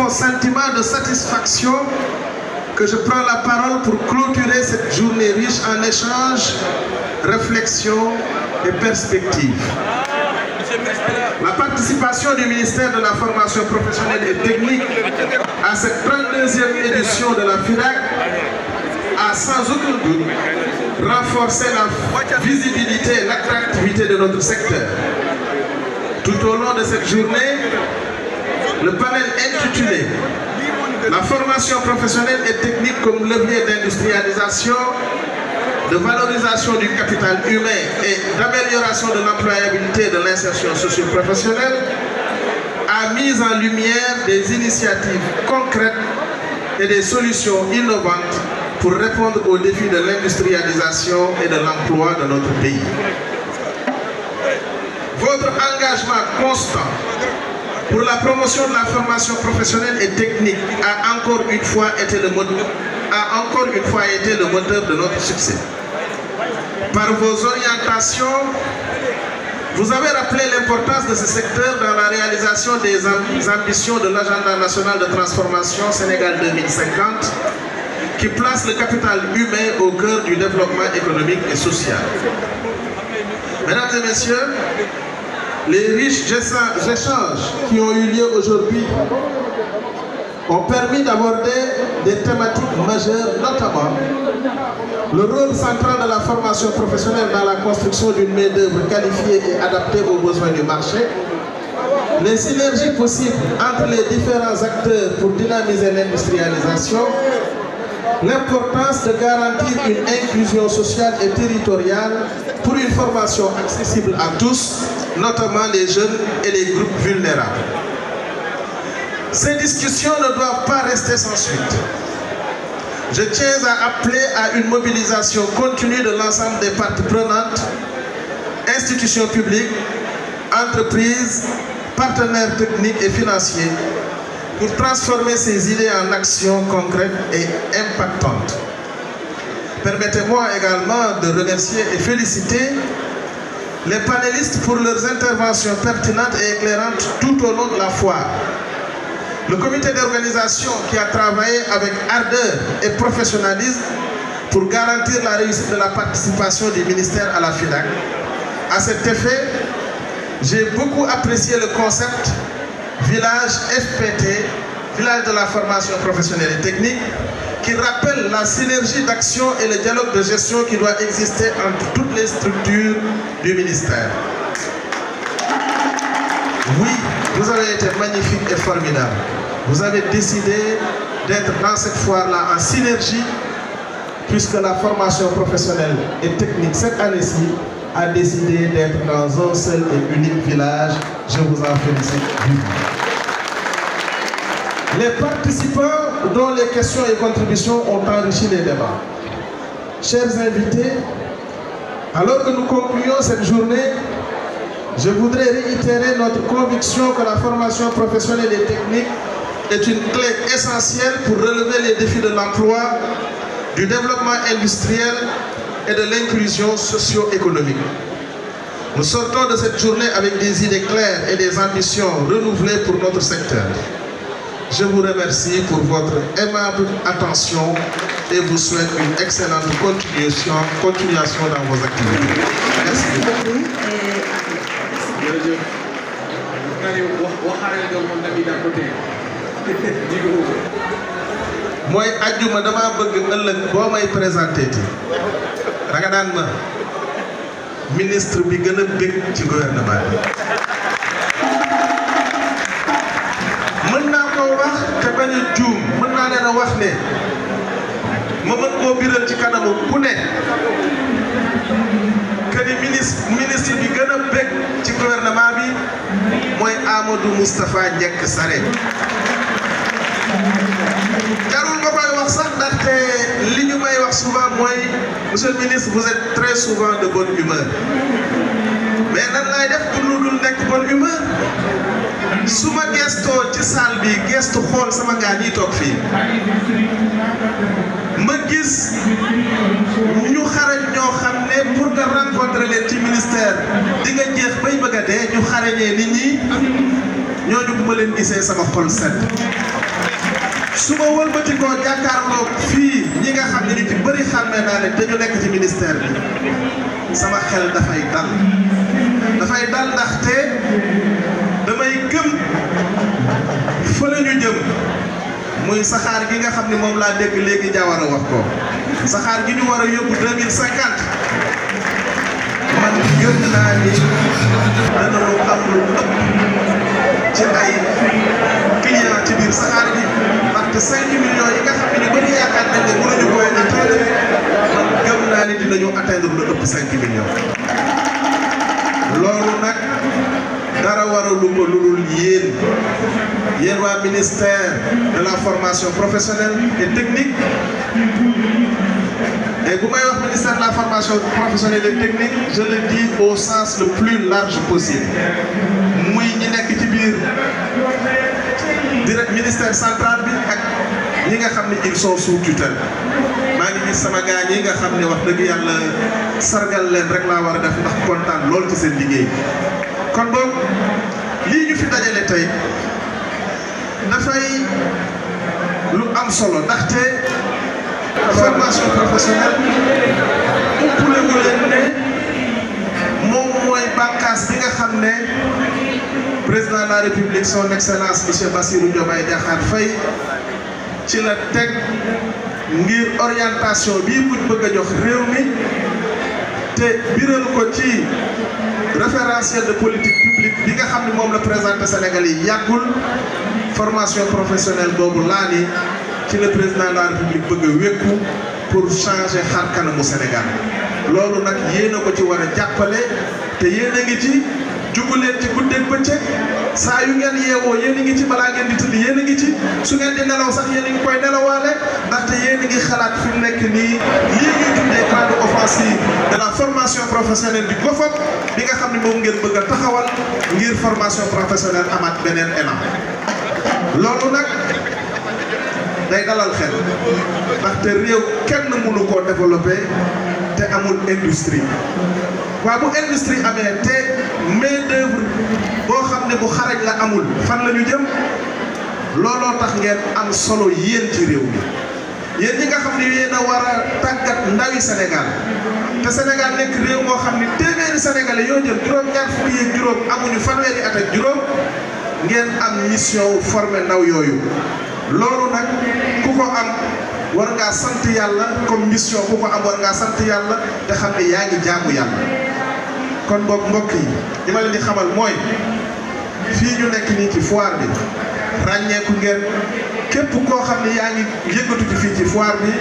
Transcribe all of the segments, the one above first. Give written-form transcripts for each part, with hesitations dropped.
profond sentiment de satisfaction que je prends la parole pour clôturer cette journée riche en échanges, réflexions et perspectives. La participation du ministère de la formation professionnelle et technique à cette 32e édition de la FIDAK a sans aucun doute renforcé la visibilité et l'attractivité de notre secteur. Tout au long de cette journée, le panel intitulé « La formation professionnelle et technique comme levier d'industrialisation, de valorisation du capital humain et d'amélioration de l'employabilité et de l'insertion socio-professionnelle » a mis en lumière des initiatives concrètes et des solutions innovantes pour répondre aux défis de l'industrialisation et de l'emploi de notre pays. Votre engagement constant pour la promotion de la formation professionnelle et technique a encore une fois été le moteur de notre succès. Par vos orientations, vous avez rappelé l'importance de ce secteur dans la réalisation des ambitions de l'agenda national de transformation Sénégal 2050, qui place le capital humain au cœur du développement économique et social. Mesdames et messieurs, les riches échanges qui ont eu lieu aujourd'hui ont permis d'aborder des thématiques majeures, notamment le rôle central de la formation professionnelle dans la construction d'une main-d'œuvre qualifiée et adaptée aux besoins du marché, les synergies possibles entre les différents acteurs pour dynamiser l'industrialisation, l'importance de garantir une inclusion sociale et territoriale pour une formation accessible à tous, notamment les jeunes et les groupes vulnérables. Ces discussions ne doivent pas rester sans suite. Je tiens à appeler à une mobilisation continue de l'ensemble des parties prenantes, institutions publiques, entreprises, partenaires techniques et financiers, pour transformer ces idées en actions concrètes et impactantes. Permettez-moi également de remercier et féliciter les panélistes pour leurs interventions pertinentes et éclairantes tout au long de la foire. Le comité d'organisation qui a travaillé avec ardeur et professionnalisme pour garantir la réussite de la participation du ministère à la FIDAK. À cet effet, j'ai beaucoup apprécié le concept village FPT, village de la formation professionnelle et technique, qui rappelle la synergie d'action et le dialogue de gestion qui doit exister entre toutes les structures du ministère. Oui, vous avez été magnifique et formidable. Vous avez décidé d'être dans cette foire-là en synergie, puisque la formation professionnelle et technique cette année-ci a décidé d'être dans un seul et unique village. Je vous en félicite vivement. Les participants dont les questions et contributions ont enrichi les débats. Chers invités, alors que nous concluons cette journée, je voudrais réitérer notre conviction que la formation professionnelle et technique est une clé essentielle pour relever les défis de l'emploi, du développement industriel et de l'inclusion socio-économique. Nous sortons de cette journée avec des idées claires et des ambitions renouvelées pour notre secteur. Je vous remercie pour votre aimable attention et vous souhaite une excellente continuation dans vos activités. Merci beaucoup. Moi, ajjuma dama bëgg ëllëg boo may présenté ti da nga naan ma ministre bi gën a bëgg ci gouvernement bi. mën naa ko wax te bañ a juum mën naa leen a wax ne ma mën koo biral ci kanamu ku ne que ni ministre bi gën a bëgg ci gouvernement bi mooy Amadou Moustapha Ndiek Sarré. jarul nga koy wax sax ndaxte li ñu may wax souvent mooy monsieur le ministre vous êtes très souvent de bonne humeur mais nan laay def pour lu dul nekk bonne humeur su ma gestoo ci salle bi gestu xool sama gaa ñi toog fii ma gis ñu xarañ ñoo xam ne pour nga rencontrer leen ci ministère di nga jeex bay bëgg a dee ñu xarañee nit ñi ñooñu bu ma leen gisee sama xol sedd su ma wëlbatikoo jàkkaarloo fii ñi nga xam ne ñu ci bëri xàmmee naa ne dañu nekk ci ministère bi sama xel dafay dal ndaxte damay gëm fa la ñu jëm muy saxaar gi nga xam ne moom laa dégg léegi Jawara wax ko saxaar gi ñu war a yóbbu 2050 man gëm naa ni danañu am lu ëpp ci ay client ci biir saxaar gi ndaxte 5 millions yi nga xam ne ñu bëri yaakaar nañ ne mënuñu koy atteindre man gëm naa ni dinañu atteindre lu ëpp 5 millions loolu nag dara waralu ko lu dul yéen waa ministère de la formation professionnelle et technique et bu may wax ministère de la formation professionnelle et technique je le dis au sens le plus large possible muy ñi nekk ci biir direct ministère central bi ak ñi nga xam ne ils sont sous tutelle maa ngi gis sama gars yi nga xam ne wax dëgg yàlla sargal leen rek laa war a def ndax kontaan loolu ci seen liggéey kon boog lii ñu fi dajale tey dafay lu am solo ndaxte formation professionnelle umpule wu leen ne moom mooy bànqaas bi nga xam ne président de la république son excellence monsieur Bassirou Diomaye Diakhar Faye ci la teg ngir orientation bii buñ bëgg a jox réew mi te biral ko ci référentiel de politique publique bi nga xam ne moom la présenté Sénégal yi yàggul formation professionnelle boobu laa ni ci le président de la république bëgg a wékku pour changer xar kanamu Sénégal loolu nag yéen a ko ci war a jàppale te yéen a ngi ci jugu leen ci guddeeg bëccëg saa yu ngeen yeewoo yéen a ngi ci balaa ngeen di tëdd yéen a ngi ci su ngeen di nelaw sax yéen a ngi koy nelawaale ndaxte yéen a ngi xalaat fi mu nekk nii lii ñuy tuddee grande offensive de la formation professionnelle du GOFOP bi nga xam ne moom ngeen bëgg a taxawal ngir formation professionnelle amaat beneen élan loolu nag day dalal xel ndaxte réew kenn mënu koo développé te amul industrie waaw bu industrie amee te main d'œuvre boo xam ne bu xarañ la amul fan la ñu jëm looloo tax ngeen am solo yéen ci réew mi yéen ñi nga xam ne yéen a war a tàggat ndawi Sénégal te Sénégal nekk réew moo xam ne téeméeri sénégalais yoo jël juróom-ñaar fukki yeeg juróom amuñu fanweeri at ak juróom ngeen am mission former ndaw yooyu loolu nag ku ko am war ngaa sant yàlla comme mission ku ko am war ngaa sant yàlla te xam ne yaa ngi jaamu yàlla kon boog mbokk yi li ma leen di xamal mooy fii ñu nekk nii ci foire bi ràññeeku ngeen képp koo xam ne yaa ngi yëngatu ci fii ci foire bi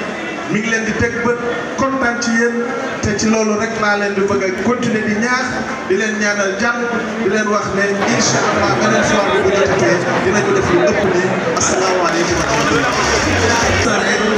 mi ngi leen di teg bët kontaan ci yéen te ci loolu rek laa leen di bëgg a continuer di ñaax di leen ñaanal jàmm di leen wax ne incha allah beneen foire bi bu jotatee dinañu def lu ëpp nii asalaamaaleykum wa rahmatulah.